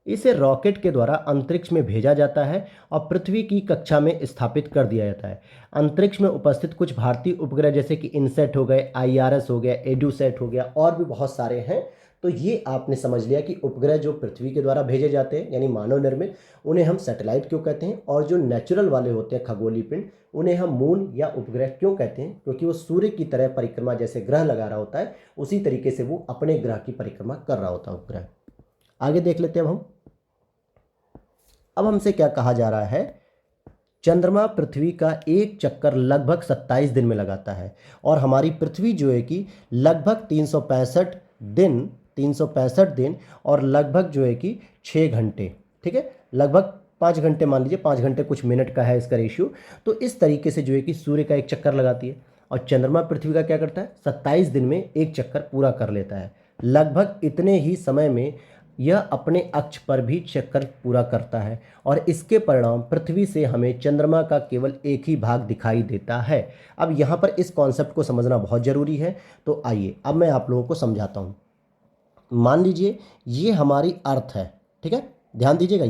S1: इसे रॉकेट के द्वारा अंतरिक्ष में भेजा जाता है और पृथ्वी की कक्षा में स्थापित कर दिया जाता है। अंतरिक्ष में उपस्थित कुछ भारतीय उपग्रह जैसे कि इनसेट हो गए, आईआरएस हो गया, एडूसैट हो गया और भी बहुत सारे हैं। तो ये आपने समझ लिया कि उपग्रह जो पृथ्वी के द्वारा भेजे जाते हैं यानी मानव निर्मित, उन्हें हम सैटेलाइट क्यों कहते हैं, और जो नेचुरल वाले होते हैं खगोलीय पिंड, उन्हें हम मून या उपग्रह क्यों कहते हैं, क्योंकि वो सूर्य की तरह परिक्रमा जैसे ग्रह लगा रहा होता है उसी तरीके से वो अपने ग्रह की परिक्रमा कर रहा होता है उपग्रह। आगे देख लेते हैं अब हमसे क्या कहा जा रहा है। चंद्रमा पृथ्वी का एक चक्कर लगभग 27 दिन में लगाता है और हमारी पृथ्वी जो है कि लगभग 365 दिन और लगभग जो है कि 6 घंटे, ठीक है, लगभग 5 घंटे, मान लीजिए 5 घंटे कुछ मिनट का है इसका रेशियो। तो इस तरीके से जो है कि सूर्य का एक चक्कर लगाती है और चंद्रमा पृथ्वी का क्या करता है, 27 दिन में एक चक्कर पूरा कर लेता है। लगभग इतने ही समय में यह अपने अक्ष पर भी चक्कर पूरा करता है और इसके परिणाम पृथ्वी से हमें चंद्रमा का केवल एक ही भाग दिखाई देता है। अब यहाँ पर इस कॉन्सेप्ट को समझना बहुत ज़रूरी है। तो आइए अब मैं आप लोगों को समझाता हूँ। मान लीजिए ये हमारी अर्थ है, ठीक है, ध्यान दीजिएगा,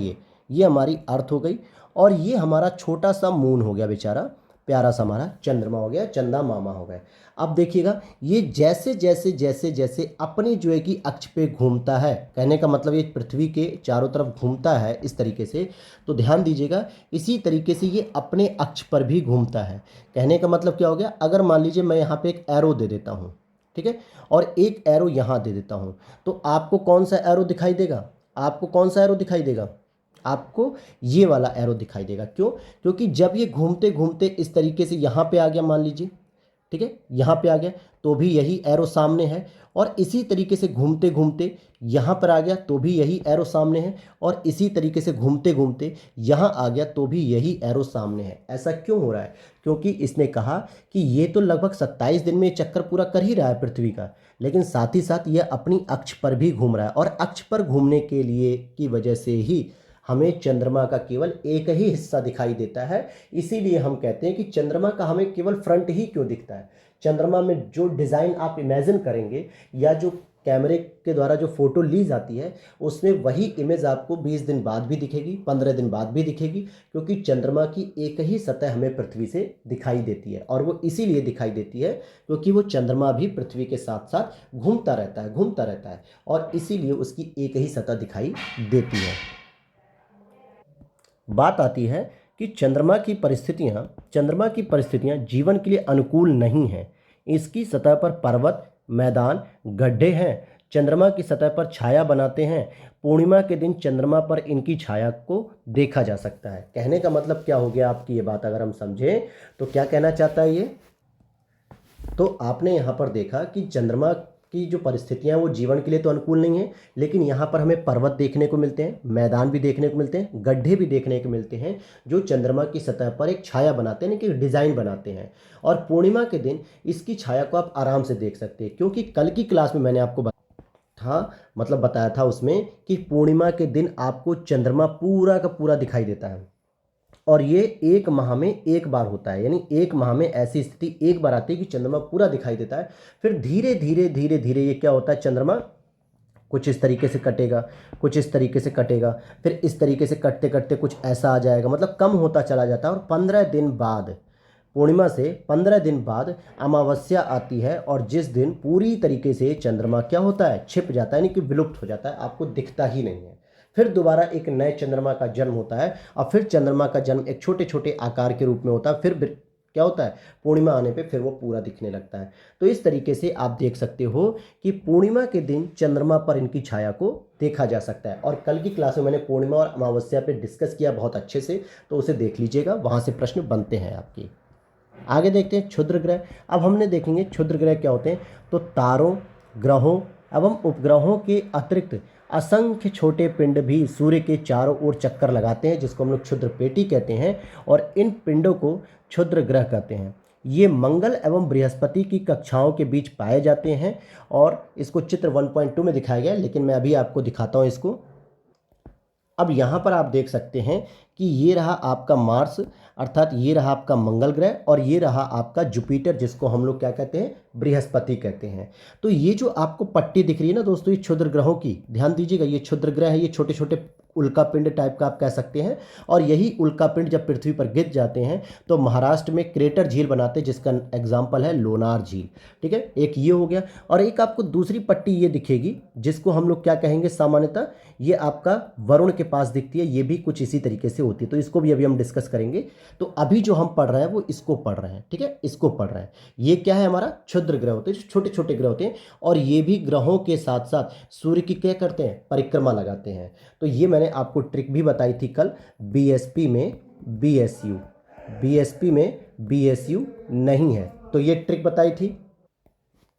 S1: ये हमारी अर्थ हो गई और ये हमारा छोटा सा मून हो गया, बेचारा प्यारा सा हमारा चंद्रमा हो गया, चंदा मामा हो गए। अब देखिएगा ये जैसे जैसे जैसे जैसे अपने जो है कि अक्ष पे घूमता है, कहने का मतलब ये पृथ्वी के चारों तरफ घूमता है इस तरीके से, तो ध्यान दीजिएगा इसी तरीके से ये अपने अक्ष पर भी घूमता है। कहने का मतलब क्या हो गया, अगर मान लीजिए मैं यहाँ पे एक एरो दे देता हूँ, ठीक है, और एक एरो यहाँ दे देता हूँ, तो आपको कौन सा एरो दिखाई देगा, आपको कौन सा एरो दिखाई देगा, आपको ये वाला एरो दिखाई देगा। क्यों, क्योंकि जब ये घूमते घूमते इस तरीके से यहाँ पे आ गया, मान लीजिए, ठीक है, यहाँ पे आ गया तो भी यही एरो सामने है, और इसी तरीके से घूमते घूमते यहाँ पर आ गया तो भी यही एरो सामने है, और इसी तरीके से घूमते घूमते यहाँ आ गया तो भी यही एरो सामने है। ऐसा क्यों हो रहा है, क्योंकि इसने कहा कि ये तो लगभग 27 दिन में चक्कर पूरा कर ही रहा है पृथ्वी का, लेकिन साथ ही साथ यह अपनी अक्ष पर भी घूम रहा है, और अक्ष पर घूमने के लिए की वजह से ही हमें चंद्रमा का केवल एक ही हिस्सा दिखाई देता है। इसीलिए हम कहते हैं कि चंद्रमा का हमें केवल फ्रंट ही क्यों दिखता है। चंद्रमा में जो डिज़ाइन आप इमेजिन करेंगे या जो कैमरे के द्वारा जो फोटो ली जाती है उसमें वही इमेज आपको 20 दिन बाद भी दिखेगी, 15 दिन बाद भी दिखेगी, क्योंकि चंद्रमा की एक ही सतह हमें पृथ्वी से दिखाई देती है, और वो इसीलिए दिखाई देती है क्योंकि वो चंद्रमा भी पृथ्वी के साथ साथ घूमता रहता है और इसीलिए उसकी एक ही सतह दिखाई देती है। बात आती है कि चंद्रमा की परिस्थितियां जीवन के लिए अनुकूल नहीं हैं। इसकी सतह पर पर्वत, मैदान, गड्ढे हैं। चंद्रमा की सतह पर छाया बनाते हैं। पूर्णिमा के दिन चंद्रमा पर इनकी छाया को देखा जा सकता है। कहने का मतलब क्या हो गया आपकी ये बात अगर हम समझें तो क्या कहना चाहता है ये, तो आपने यहाँ पर देखा कि चंद्रमा की जो परिस्थितियां वो जीवन के लिए तो अनुकूल नहीं है, लेकिन यहाँ पर हमें पर्वत देखने को मिलते हैं, मैदान भी देखने को मिलते हैं, गड्ढे भी देखने को मिलते हैं, जो चंद्रमा की सतह पर एक छाया बनाते हैं, कि डिज़ाइन बनाते हैं। और पूर्णिमा के दिन इसकी छाया को आप आराम से देख सकते हैं, क्योंकि कल की क्लास में मैंने आपको बताया था उसमें कि पूर्णिमा के दिन आपको चंद्रमा पूरा का पूरा दिखाई देता है, और ये एक माह में एक बार होता है, यानी एक माह में ऐसी स्थिति एक बार आती है कि चंद्रमा पूरा दिखाई देता है। फिर धीरे धीरे ये क्या होता है, चंद्रमा कुछ इस तरीके से कटेगा, कुछ इस तरीके से कटेगा, फिर इस तरीके से कटते कटते कुछ ऐसा आ जाएगा, मतलब कम होता चला जाता है। और 15 दिन बाद, पूर्णिमा से 15 दिन बाद अमावस्या आती है, और जिस दिन पूरी तरीके से चंद्रमा क्या होता है, छिप जाता है, यानी कि विलुप्त हो जाता है, आपको दिखता ही नहीं है। फिर दोबारा एक नए चंद्रमा का जन्म होता है, और फिर चंद्रमा का जन्म एक छोटे छोटे आकार के रूप में होता है। फिर क्या होता है, पूर्णिमा आने पे फिर वो पूरा दिखने लगता है। तो इस तरीके से आप देख सकते हो कि पूर्णिमा के दिन चंद्रमा पर इनकी छाया को देखा जा सकता है। और कल की क्लास में मैंने पूर्णिमा और अमावस्या पे डिस्कस किया बहुत अच्छे से, तो उसे देख लीजिएगा, वहाँ से प्रश्न बनते हैं आपके। आगे देखते हैं क्षुद्र ग्रह। अब हमने देखेंगे क्षुद्र ग्रह क्या होते हैं। तो तारों, ग्रहों एवं उपग्रहों के अतिरिक्त असंख्य छोटे पिंड भी सूर्य के चारों ओर चक्कर लगाते हैं, जिसको हम लोग क्षुद्र पेटी कहते हैं, और इन पिंडों को क्षुद्र ग्रह कहते हैं। ये मंगल एवं बृहस्पति की कक्षाओं के बीच पाए जाते हैं, और इसको चित्र 1.2 में दिखाया गया है, लेकिन मैं अभी आपको दिखाता हूँ इसको। अब यहाँ पर आप देख सकते हैं कि ये रहा आपका मार्स, अर्थात ये रहा आपका मंगल ग्रह, और ये रहा आपका जुपिटर, जिसको हम लोग क्या कहते हैं, बृहस्पति कहते हैं। तो ये जो आपको पट्टी दिख रही है ना दोस्तों, ये क्षुद्र ग्रहों की, ध्यान दीजिएगा, ये क्षुद्र ग्रह है, ये छोटे छोटे उल्कापिंड टाइप का आप कह सकते हैं। और यही उल्कापिंड जब पृथ्वी पर गिर जाते हैं तो महाराष्ट्र में क्रेटर झील बनाते हैं, जिसका एग्जाम्पल है लोनार झील। ठीक है, एक ये हो गया। और एक आपको दूसरी पट्टी ये दिखेगी, जिसको हम लोग क्या कहेंगे सामान्यतः, ये आपका वरुण के पास दिखती है, ये भी कुछ इसी तरीके से होती है, तो इसको भी अभी हम डिस्कस करेंगे। तो अभी जो हम पढ़ रहे हैं वो इसको पढ़ रहे हैं, ठीक है, इसको पढ़ रहे हैं। ये क्या है, हमारा क्षुद्र ग्रह होते हैं, छोटे छोटे ग्रह होते हैं, और ये भी ग्रहों के साथ साथ सूर्य की क्या करते हैं, परिक्रमा लगाते हैं। तो ये मैंने आपको ट्रिक भी बताई थी कल, बीएसपी में बीएसयू, बीएसपी में बीएसयू नहीं है, तो ये ट्रिक बताई थी।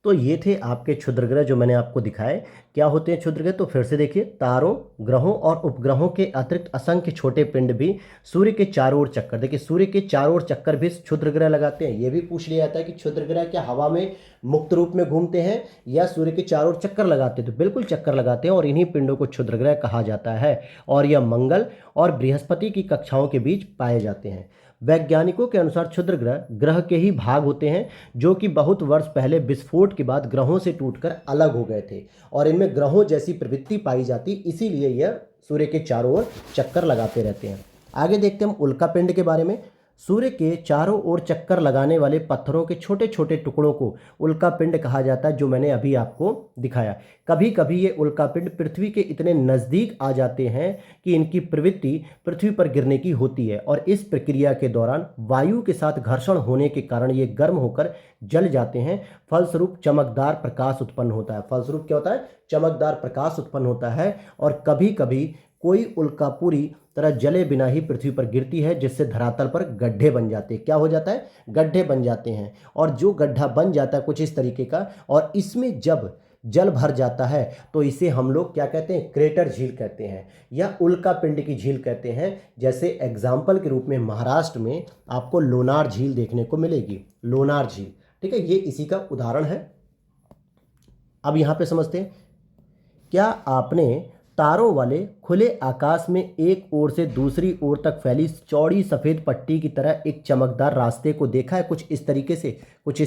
S1: तो ये थे आपके क्षुद्र ग्रह जो मैंने आपको दिखाए। क्या होते हैं क्षुद्र ग्रह, तो फिर से देखिए, तारों, ग्रहों और उपग्रहों के अतिरिक्त असंख्य छोटे पिंड भी सूर्य के चारों ओर चक्कर, देखिए सूर्य के चारों ओर चक्कर भी क्षुद्र ग्रह लगाते हैं। ये भी पूछ लिया जाता है कि क्षुद्र ग्रह क्या हवा में मुक्त रूप में घूमते हैं या सूर्य के चारों ओर चक्कर लगाते हैं, तो बिल्कुल चक्कर लगाते हैं, और इन्हीं पिंडों को क्षुद्र ग्रह कहा जाता है। और यह मंगल और बृहस्पति की कक्षाओं के बीच पाए जाते हैं। वैज्ञानिकों के अनुसार क्षुद्र ग्रह ग्रह के ही भाग होते हैं, जो कि बहुत वर्ष पहले विस्फोट के बाद ग्रहों से टूटकर अलग हो गए थे, और इनमें ग्रहों जैसी प्रवृत्ति पाई जाती, इसीलिए यह सूर्य के चारों ओर चक्कर लगाते रहते हैं। आगे देखते हैं हम उल्कापिंड के बारे में। सूर्य के चारों ओर चक्कर लगाने वाले पत्थरों के छोटे छोटे टुकड़ों को उल्कापिंड कहा जाता है, जो मैंने अभी आपको दिखाया। कभी कभी ये उल्कापिंड पृथ्वी के इतने नज़दीक आ जाते हैं कि इनकी प्रवृत्ति पृथ्वी पर गिरने की होती है, और इस प्रक्रिया के दौरान वायु के साथ घर्षण होने के कारण ये गर्म होकर जल जाते हैं। फलस्वरूप चमकदार प्रकाश उत्पन्न होता है। फलस्वरूप क्या होता है, चमकदार प्रकाश उत्पन्न होता है। और कभी कभी कोई उल्का पूरी तरह जले बिना ही पृथ्वी पर गिरती है, जिससे धरातल पर गड्ढे बन जाते हैं। क्या हो जाता है, गड्ढे बन जाते हैं। और जो गड्ढा बन जाता है कुछ इस तरीके का, और इसमें जब जल भर जाता है तो इसे हम लोग क्या कहते हैं, क्रेटर झील कहते हैं, या उल्कापिंड की झील कहते हैं। जैसे एग्जाम्पल के रूप में महाराष्ट्र में आपको लोनार झील देखने को मिलेगी, लोनार झील, ठीक है, ये इसी का उदाहरण है। अब यहाँ पे समझते हैं, क्या आपने तारों वाले खुले आकाश में एक ओर से दूसरी ओर तक फैली चौड़ी सफ़ेद पट्टी की तरह एक चमकदार रास्ते को देखा है? कुछ इस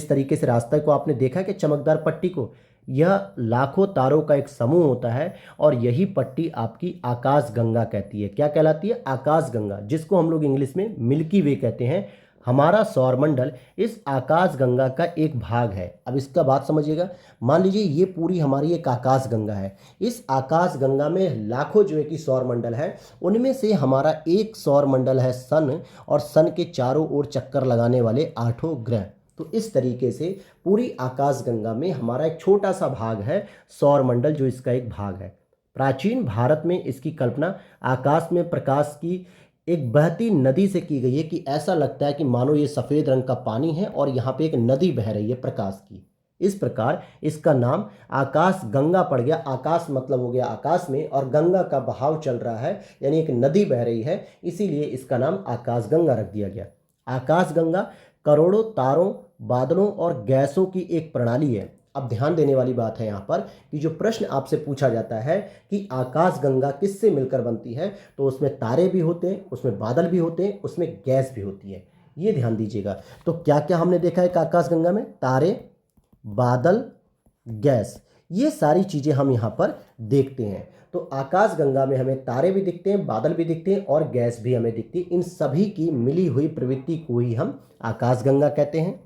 S1: तरीके से रास्ते को आपने देखा है कि चमकदार पट्टी को, यह लाखों तारों का एक समूह होता है, और यही पट्टी आपकी आकाश गंगा कहती है। क्या कहलाती है, आकाश गंगा, जिसको हम लोग इंग्लिश में मिल्की वे कहते हैं। हमारा सौरमंडल इस आकाश गंगा का एक भाग है। अब इसका बात समझिएगा, मान लीजिए ये पूरी हमारी एक आकाश गंगा है। इस आकाश गंगा में लाखों जो है कि सौरमंडल है, उनमें से हमारा एक सौरमंडल है सन, और सन के चारों ओर चक्कर लगाने वाले 8 ग्रह। तो इस तरीके से पूरी आकाश गंगा में हमारा एक छोटा सा भाग है सौरमंडल, जो इसका एक भाग है। प्राचीन भारत में इसकी कल्पना आकाश में प्रकाश की एक बहती नदी से की गई है, कि ऐसा लगता है कि मानो ये सफ़ेद रंग का पानी है और यहाँ पे एक नदी बह रही है प्रकाश की। इस प्रकार इसका नाम आकाश गंगा पड़ गया। आकाश मतलब हो गया आकाश में, और गंगा का बहाव चल रहा है, यानी एक नदी बह रही है, इसीलिए इसका नाम आकाश गंगा रख दिया गया। आकाश गंगा करोड़ों तारों, बादलों और गैसों की एक प्रणाली है। अब ध्यान देने वाली बात है यहाँ पर कि जो प्रश्न आपसे पूछा जाता है कि आकाश गंगा किससे मिलकर बनती है, तो उसमें तारे भी होते हैं, उसमें बादल भी होते हैं, उसमें गैस भी होती है। ये ध्यान दीजिएगा। तो क्या क्या हमने देखा है कि आकाश गंगा में, तारे, बादल, गैस, ये सारी चीज़ें हम यहाँ पर देखते हैं। तो आकाश गंगा में हमें तारे भी दिखते हैं, बादल भी दिखते हैं, और गैस भी हमें दिखती है। इन सभी की मिली हुई प्रवृत्ति को ही हम आकाश गंगा कहते हैं।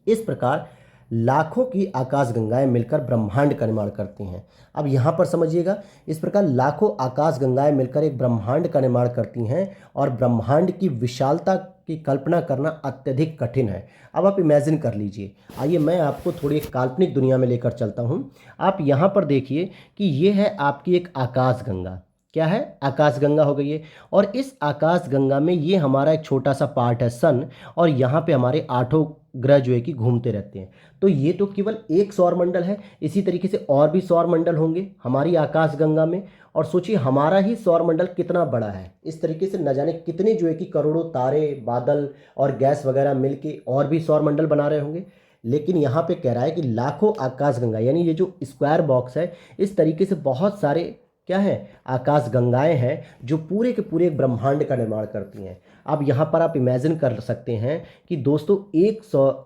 S1: इस प्रकार लाखों की आकाश गंगाएं मिलकर ब्रह्मांड का निर्माण करती हैं। अब यहाँ पर समझिएगा, इस प्रकार लाखों आकाश गंगाएं मिलकर एक ब्रह्मांड का निर्माण करती हैं, और ब्रह्मांड की विशालता की कल्पना करना अत्यधिक कठिन है। अब आप इमेजिन कर लीजिए, आइए मैं आपको थोड़ी एक काल्पनिक दुनिया में लेकर चलता हूँ। आप यहाँ पर देखिए कि ये है आपकी एक आकाश गंगा। क्या है, आकाश गंगा हो गई है, और इस आकाश गंगा में ये हमारा एक छोटा सा पार्ट है सन, और यहाँ पे हमारे 8 ग्रह जो है कि घूमते रहते हैं। तो ये तो केवल एक सौरमंडल है, इसी तरीके से और भी सौरमंडल होंगे हमारी आकाश गंगा में। और सोचिए हमारा ही सौरमंडल कितना बड़ा है, इस तरीके से न जाने कितने जो है कि करोड़ों तारे, बादल और गैस वगैरह मिलके और भी सौरमंडल बना रहे होंगे। लेकिन यहाँ पे कह रहा है कि लाखों आकाश गंगा, यानी ये जो स्क्वायर बॉक्स है, इस तरीके से बहुत सारे क्या है, आकाश गंगाएं हैं जो पूरे के पूरे ब्रह्मांड का निर्माण करती हैं। अब यहाँ पर आप इमेजिन कर सकते हैं कि दोस्तों एक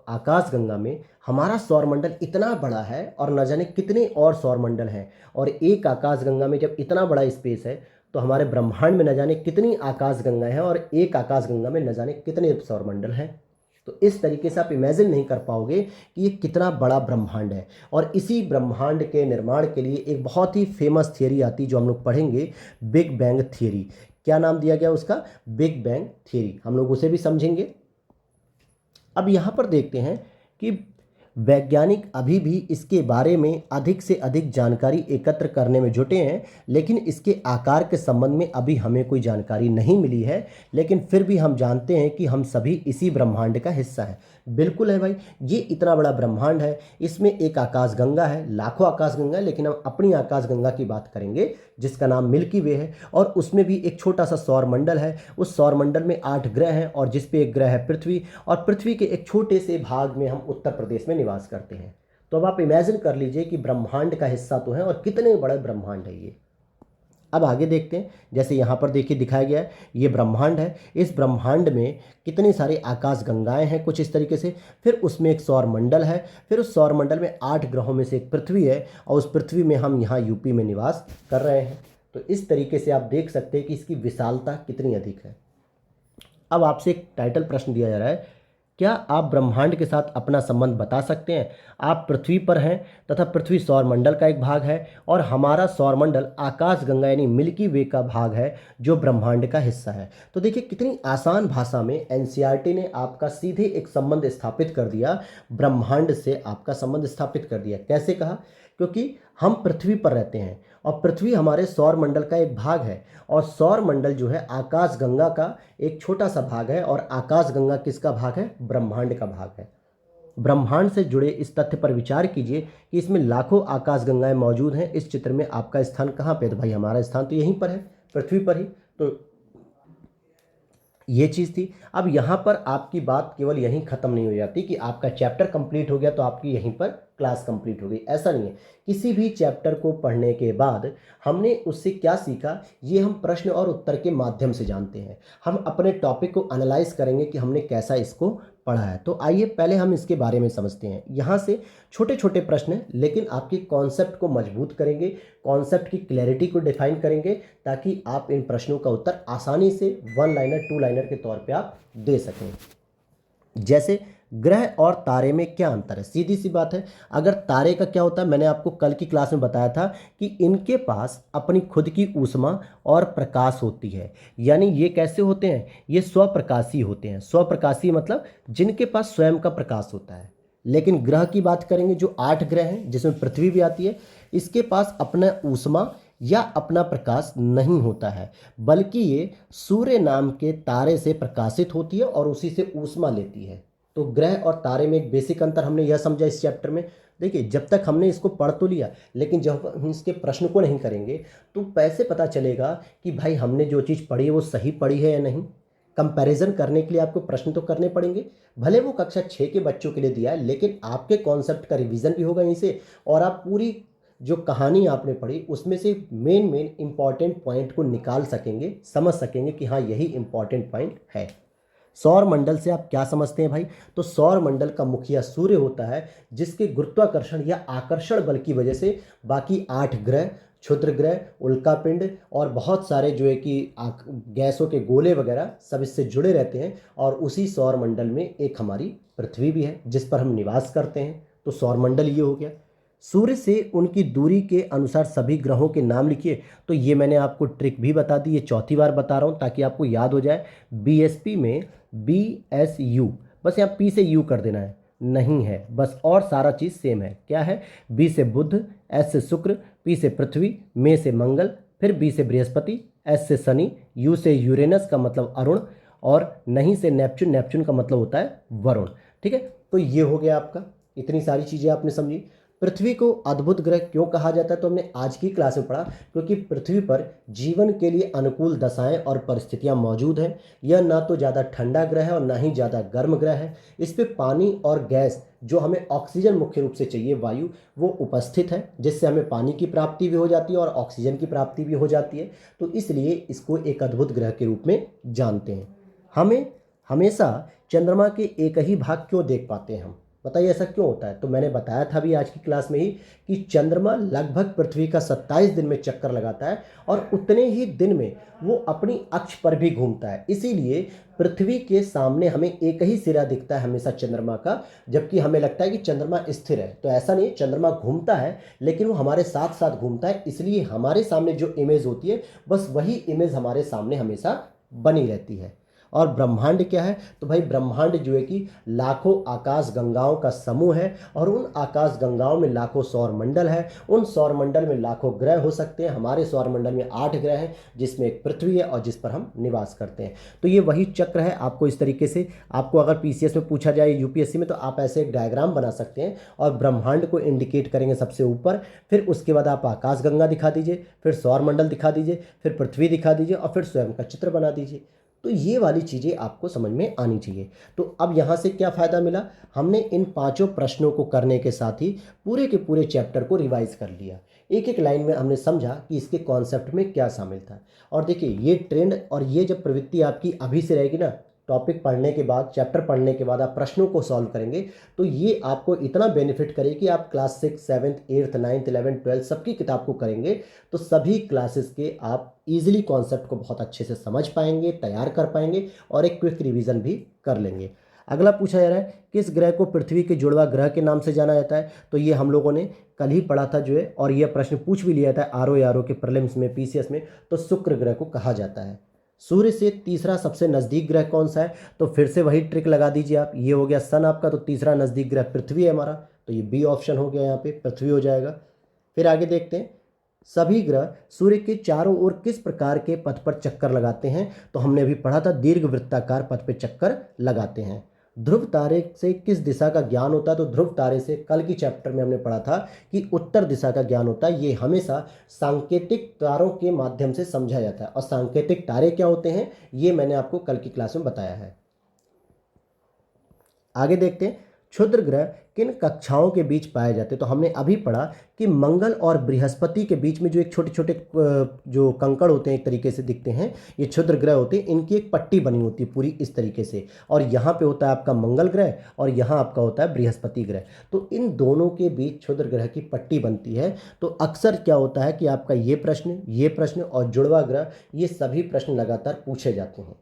S1: आकाश गंगा में हमारा सौरमंडल इतना बड़ा है और न जाने कितने और सौरमंडल हैं, और एक आकाश गंगा में जब इतना बड़ा स्पेस है तो हमारे ब्रह्मांड में न जाने कितनी आकाश गंगाएं हैं और एक आकाश गंगा में न जाने कितने सौरमंडल हैं। तो इस तरीके से आप इमेजिन नहीं कर पाओगे कि ये कितना बड़ा ब्रह्मांड है। और इसी ब्रह्मांड के निर्माण के लिए एक बहुत ही फेमस थियरी आती है जो हम लोग पढ़ेंगे, बिग बैंग थियरी। क्या नाम दिया गया उसका, बिग बैंग थियरी। हम लोग उसे भी समझेंगे। अब यहाँ पर देखते हैं कि वैज्ञानिक अभी भी इसके बारे में अधिक से अधिक जानकारी एकत्र करने में जुटे हैं, लेकिन इसके आकार के संबंध में अभी हमें कोई जानकारी नहीं मिली है। लेकिन फिर भी हम जानते हैं कि हम सभी इसी ब्रह्मांड का हिस्सा हैं। बिल्कुल है भाई, ये इतना बड़ा ब्रह्मांड है, इसमें एक आकाश गंगा है, लाखों आकाश गंगा है, लेकिन हम अपनी आकाश गंगा की बात करेंगे जिसका नाम मिल्की वे है। और उसमें भी एक छोटा सा सौरमंडल है, उस सौरमंडल में 8 ग्रह हैं और जिस पे एक ग्रह है पृथ्वी, और पृथ्वी के एक छोटे से भाग में हम उत्तर प्रदेश में निवास करते हैं। तो अब आप इमेजिन कर लीजिए कि ब्रह्मांड का हिस्सा तो है और कितने बड़े ब्रह्मांड है ये। अब आगे देखते हैं, जैसे यहाँ पर देखिए दिखाया गया है, ये ब्रह्मांड है। इस ब्रह्मांड में कितने सारे आकाश गंगाएं हैं कुछ इस तरीके से, फिर उसमें एक सौरमंडल है, फिर उस सौरमंडल में 8 ग्रहों में से एक पृथ्वी है, और उस पृथ्वी में हम यहाँ यूपी में निवास कर रहे हैं। तो इस तरीके से आप देख सकते हैं कि इसकी विशालता कितनी अधिक है। अब आपसे एक टाइटल प्रश्न दिया जा रहा है, क्या आप ब्रह्मांड के साथ अपना संबंध बता सकते हैं? आप पृथ्वी पर हैं तथा पृथ्वी सौरमंडल का एक भाग है और हमारा सौरमंडल आकाश गंगा यानी मिल्की वे का भाग है जो ब्रह्मांड का हिस्सा है। तो देखिए कितनी आसान भाषा में एनसीईआरटी ने आपका सीधे एक संबंध स्थापित कर दिया, ब्रह्मांड से आपका संबंध स्थापित कर दिया। कैसे कहा? क्योंकि हम पृथ्वी पर रहते हैं और पृथ्वी हमारे सौरमंडल का एक भाग है, और सौरमंडल जो है आकाश गंगा का एक छोटा सा भाग है, और आकाश गंगा किसका भाग है? ब्रह्मांड का भाग है। ब्रह्मांड से जुड़े इस तथ्य पर विचार कीजिए कि इसमें लाखों आकाश गंगाएं मौजूद हैं। इस चित्र में आपका स्थान कहाँ पे है? तो भाई हमारा स्थान तो यहीं पर है, पृथ्वी पर ही। तो ये चीज़ थी। अब यहाँ पर आपकी बात केवल यहीं ख़त्म नहीं हो जाती कि आपका चैप्टर कंप्लीट हो गया तो आपकी यहीं पर क्लास कंप्लीट हो गई, ऐसा नहीं है। किसी भी चैप्टर को पढ़ने के बाद हमने उससे क्या सीखा, ये हम प्रश्न और उत्तर के माध्यम से जानते हैं। हम अपने टॉपिक को एनालाइज करेंगे कि हमने कैसा इसको पढ़ा है। तो आइए पहले हम इसके बारे में समझते हैं। यहाँ से छोटे छोटे प्रश्न हैं, लेकिन आपके कॉन्सेप्ट को मजबूत करेंगे, कॉन्सेप्ट की क्लैरिटी को डिफाइन करेंगे, ताकि आप इन प्रश्नों का उत्तर आसानी से 1 लाइनर 2 लाइनर के तौर पे आप दे सकें। जैसे ग्रह और तारे में क्या अंतर है? सीधी सी बात है। अगर तारे का क्या होता है, मैंने आपको कल की क्लास में बताया था कि इनके पास अपनी खुद की ऊष्मा और प्रकाश होती है। यानी ये कैसे होते हैं? ये स्वप्रकाशी होते हैं। स्वप्रकाशी मतलब जिनके पास स्वयं का प्रकाश होता है। लेकिन ग्रह की बात करेंगे, जो 8 ग्रह हैं जिसमें पृथ्वी भी आती है, इसके पास अपना ऊष्मा या अपना प्रकाश नहीं होता है, बल्कि ये सूर्य नाम के तारे से प्रकाशित होती है और उसी से ऊष्मा लेती है। तो ग्रह और तारे में एक बेसिक अंतर हमने यह समझा इस चैप्टर में। देखिए जब तक हमने इसको पढ़ तो लिया, लेकिन जब हम इसके प्रश्न को नहीं करेंगे तो कैसे पता चलेगा कि भाई हमने जो चीज़ पढ़ी है वो सही पढ़ी है या नहीं। कंपैरिजन करने के लिए आपको प्रश्न तो करने पड़ेंगे, भले वो कक्षा 6 के बच्चों के लिए दिया है, लेकिन आपके कॉन्सेप्ट का रिवीजन भी होगा यहीं से, और आप पूरी जो कहानी आपने पढ़ी उसमें से मेन इंपॉर्टेंट पॉइंट को निकाल सकेंगे, समझ सकेंगे कि हाँ यही इंपॉर्टेंट पॉइंट है। सौर मंडल से आप क्या समझते हैं भाई? तो सौर मंडल का मुखिया सूर्य होता है, जिसके गुरुत्वाकर्षण या आकर्षण बल की वजह से बाकी 8 ग्रह, क्षुद्र ग्रह, उल्कापिंड और बहुत सारे जो है कि गैसों के गोले वगैरह सब इससे जुड़े रहते हैं। और उसी सौर मंडल में एक हमारी पृथ्वी भी है जिस पर हम निवास करते हैं। तो सौर मंडल ये हो गया। सूर्य से उनकी दूरी के अनुसार सभी ग्रहों के नाम लिखिए। तो ये मैंने आपको ट्रिक भी बता दी, ये चौथी बार बता रहा हूँ ताकि आपको याद हो जाए। बीएसपी में BSU, बस यहाँ P से U कर देना है, नहीं है बस, और सारा चीज़ सेम है। क्या है? B से बुध, S से शुक्र, P से पृथ्वी, मे से मंगल, फिर B से बृहस्पति, S से शनि, U से यूरेनस का मतलब अरुण, और नहीं से नेपच्यून, नेपच्यून का मतलब होता है वरुण। ठीक है, तो ये हो गया आपका, इतनी सारी चीज़ें आपने समझी। पृथ्वी को अद्भुत ग्रह क्यों कहा जाता है? तो हमने आज की क्लास में पढ़ा, क्योंकि पृथ्वी पर जीवन के लिए अनुकूल दशाएं और परिस्थितियां मौजूद हैं। यह ना तो ज़्यादा ठंडा ग्रह है और ना ही ज़्यादा गर्म ग्रह है। इस पे पानी और गैस जो हमें ऑक्सीजन मुख्य रूप से चाहिए वायु, वो उपस्थित है, जिससे हमें पानी की प्राप्ति भी हो जाती है और ऑक्सीजन की प्राप्ति भी हो जाती है। तो इसलिए इसको एक अद्भुत ग्रह के रूप में जानते हैं। हमें हमेशा चंद्रमा के एक ही भाग क्यों देख पाते हैं हम, बताइए ऐसा क्यों होता है? तो मैंने बताया था भी आज की क्लास में ही कि चंद्रमा लगभग पृथ्वी का 27 दिन में चक्कर लगाता है और उतने ही दिन में वो अपनी अक्ष पर भी घूमता है। इसीलिए पृथ्वी के सामने हमें एक ही सिरा दिखता है हमेशा चंद्रमा का, जबकि हमें लगता है कि चंद्रमा स्थिर है। तो ऐसा नहीं, चंद्रमा घूमता है लेकिन वो हमारे साथ साथ घूमता है, इसलिए हमारे सामने जो इमेज होती है बस वही इमेज हमारे सामने हमेशा बनी रहती है। और ब्रह्मांड क्या है? तो भाई ब्रह्मांड जो है कि लाखों आकाश गंगाओं का समूह है और उन आकाश गंगाओं में लाखों सौर मंडल है। उन सौर मंडल में लाखों ग्रह हो सकते हैं। हमारे सौर मंडल में 8 ग्रह हैं, जिसमें एक पृथ्वी है और जिस पर हम निवास करते हैं। तो ये वही चक्र है। आपको इस तरीके से, आपको अगर पीसीएस में पूछा जाए, यूपीएससी में, तो आप ऐसे एक डायग्राम बना सकते हैं और ब्रह्मांड को इंडिकेट करेंगे सबसे ऊपर, फिर उसके बाद आप आकाश गंगा दिखा दीजिए, फिर सौर मंडल दिखा दीजिए, फिर पृथ्वी दिखा दीजिए और फिर स्वयं का चित्र बना दीजिए। तो ये वाली चीज़ें आपको समझ में आनी चाहिए। तो अब यहाँ से क्या फ़ायदा मिला? हमने इन 5 प्रश्नों को करने के साथ ही पूरे के पूरे चैप्टर को रिवाइज कर लिया। एक एक लाइन में हमने समझा कि इसके कॉन्सेप्ट में क्या शामिल था। और देखिए, ये ट्रेंड और ये जब प्रवृत्ति आपकी अभी से रहेगी ना, टॉपिक पढ़ने के बाद, चैप्टर पढ़ने के बाद आप प्रश्नों को सॉल्व करेंगे, तो ये आपको इतना बेनिफिट करेगी कि आप क्लास 6, 7, 8, 9, 11, 12 सबकी किताब को करेंगे तो सभी क्लासेस के आप इजीली कॉन्सेप्ट को बहुत अच्छे से समझ पाएंगे, तैयार कर पाएंगे और एक क्विक रिवीजन भी कर लेंगे। अगला पूछा जा रहा है, किस ग्रह को पृथ्वी के जुड़वा ग्रह के नाम से जाना जाता है? तो ये हम लोगों ने कल ही पढ़ा था जो है, और ये प्रश्न पूछ भी लिया था आरओ के प्रीलिम्स में, पीसीएस में। तो शुक्र ग्रह को कहा जाता है। सूर्य से तीसरा सबसे नज़दीक ग्रह कौन सा है? तो फिर से वही ट्रिक लगा दीजिए आप। ये हो गया सन आपका, तो तीसरा नज़दीक ग्रह पृथ्वी है हमारा, तो ये बी ऑप्शन हो गया, यहाँ पे पृथ्वी हो जाएगा। फिर आगे देखते हैं, सभी ग्रह सूर्य के चारों ओर किस प्रकार के पथ पर चक्कर लगाते हैं? तो हमने अभी पढ़ा था, दीर्घ वृत्ताकार पथ पर चक्कर लगाते हैं। ध्रुव तारे से किस दिशा का ज्ञान होता है? तो ध्रुव तारे से कल की चैप्टर में हमने पढ़ा था कि उत्तर दिशा का ज्ञान होता है। ये हमेशा सांकेतिक तारों के माध्यम से समझा जाता है। और सांकेतिक तारे क्या होते हैं, ये मैंने आपको कल की क्लास में बताया है। आगे देखते हैं, क्षुद्र ग्रह किन कक्षाओं के बीच पाए जाते हैं? तो हमने अभी पढ़ा कि मंगल और बृहस्पति के बीच में जो एक छोटे छोटे जो कंकड़ होते हैं, एक तरीके से दिखते हैं, ये क्षुद्र ग्रह होते हैं। इनकी एक पट्टी बनी होती है पूरी इस तरीके से, और यहाँ पे होता है आपका मंगल ग्रह और यहाँ आपका होता है बृहस्पति ग्रह। तो इन दोनों के बीच क्षुद्र ग्रह की पट्टी बनती है। तो अक्सर क्या होता है कि आपका ये प्रश्न और जुड़वा ग्रह, ये सभी प्रश्न लगातार पूछे जाते हैं।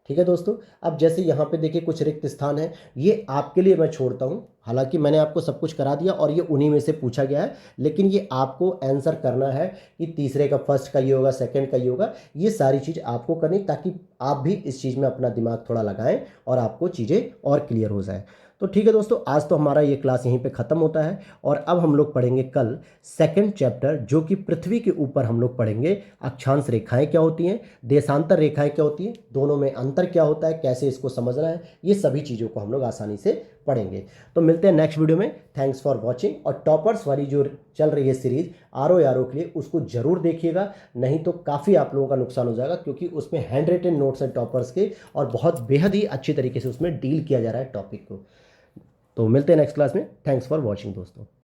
S1: ठीक है दोस्तों, अब जैसे यहाँ पे देखिए कुछ रिक्त स्थान है, ये आपके लिए मैं छोड़ता हूँ। हालांकि मैंने आपको सब कुछ करा दिया और ये उन्हीं में से पूछा गया है, लेकिन ये आपको आंसर करना है कि तीसरे का फर्स्ट का ये होगा, सेकंड का ये होगा। ये सारी चीज़ आपको करनी, ताकि आप भी इस चीज़ में अपना दिमाग थोड़ा लगाएं और आपको चीज़ें और क्लियर हो जाए। तो ठीक है दोस्तों, आज तो हमारा ये क्लास यहीं पे ख़त्म होता है और अब हम लोग पढ़ेंगे कल सेकंड चैप्टर, जो कि पृथ्वी के ऊपर हम लोग पढ़ेंगे अक्षांश रेखाएं क्या होती हैं, देशांतर रेखाएं क्या होती हैं, दोनों में अंतर क्या होता है, कैसे इसको समझना है, ये सभी चीज़ों को हम लोग आसानी से पढ़ेंगे। तो मिलते हैं नेक्स्ट वीडियो में। Thanks for watching. और टॉपर्स वाली जो चल रही है सीरीज आरओ के लिए, उसको जरूर देखिएगा, नहीं तो काफ़ी आप लोगों का नुकसान हो जाएगा, क्योंकि उसमें हैंड रिटन नोट्स हैं टॉपर्स के और बहुत बेहद ही अच्छी तरीके से उसमें डील किया जा रहा है टॉपिक को। तो मिलते हैं नेक्स्ट क्लास में। थैंक्स फॉर वॉचिंग दोस्तों।